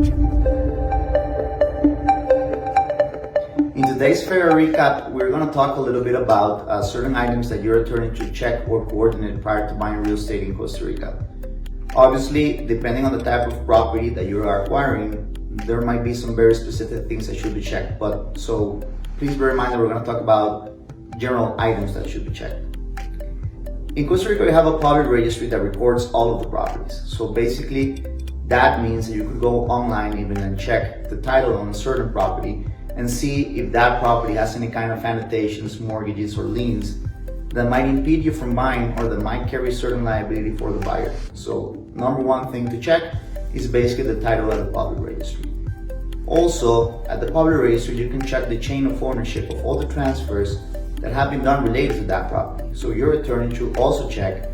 In today's Sfera recap, we're going to talk a little bit about certain items that your attorney should check or coordinate prior to buying real estate in Costa Rica. Obviously, depending on the type of property that you are acquiring, there might be some very specific things that should be checked. So please bear in mind that we're going to talk about general items that should be checked. In Costa Rica, we have a public registry that records all of the properties. So basically, that means that you could go online even and check the title on a certain property and see if that property has any kind of annotations, mortgages, or liens that might impede you from buying or that might carry certain liability for the buyer. So number one thing to check is basically the title at the public registry. Also, at the public registry, you can check the chain of ownership of all the transfers that have been done related to that property. So your attorney should also check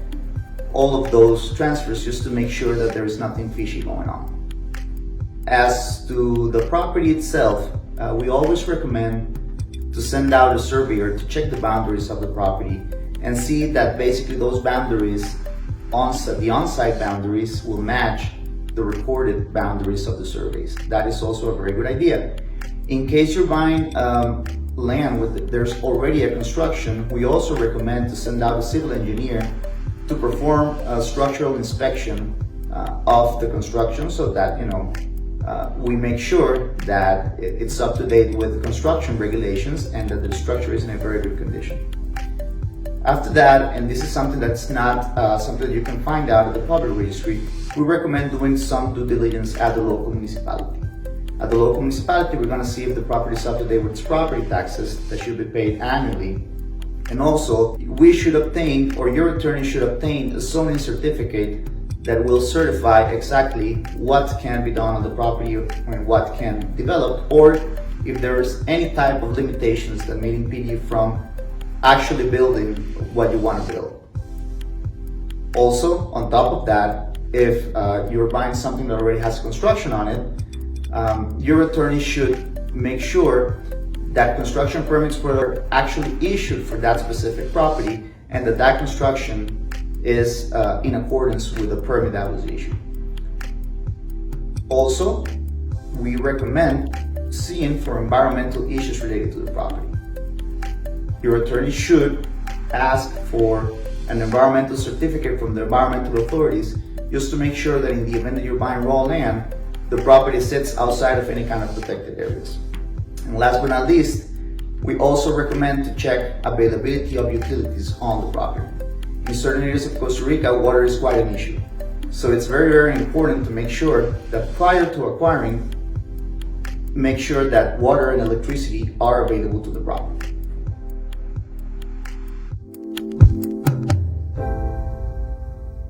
all of those transfers just to make sure that there is nothing fishy going on. As to the property itself, we always recommend to send out a surveyor to check the boundaries of the property and see that basically those boundaries, the on-site boundaries, will match the recorded boundaries of the surveys. That is also a very good idea. In case you're buying land with there's already a construction, we also recommend to send out a civil engineer to perform a structural inspection of the construction so that we make sure that it's up to date with the construction regulations and that the structure is in a very good condition. After that, and this is something that's not something that you can find out at the public registry, we recommend doing some due diligence at the local municipality. At the local municipality, we're going to see if the property is up to date with its property taxes that should be paid annually. And also, we should obtain, or your attorney should obtain, a zoning certificate that will certify exactly what can be done on the property and what can develop, or if there's any type of limitations that may impede you from actually building what you want to build. Also, on top of that, if you're buying something that already has construction on it, your attorney should make sure that construction permits were actually issued for that specific property and that construction is in accordance with the permit that was issued. Also, we recommend seeing for environmental issues related to the property. Your attorney should ask for an environmental certificate from the environmental authorities just to make sure that in the event that you're buying raw land, the property sits outside of any kind of protected areas. And last but not least, we also recommend to check availability of utilities on the property. In certain areas of Costa Rica, water is quite an issue. So it's very, very important to make sure that prior to acquiring, make sure that water and electricity are available to the property.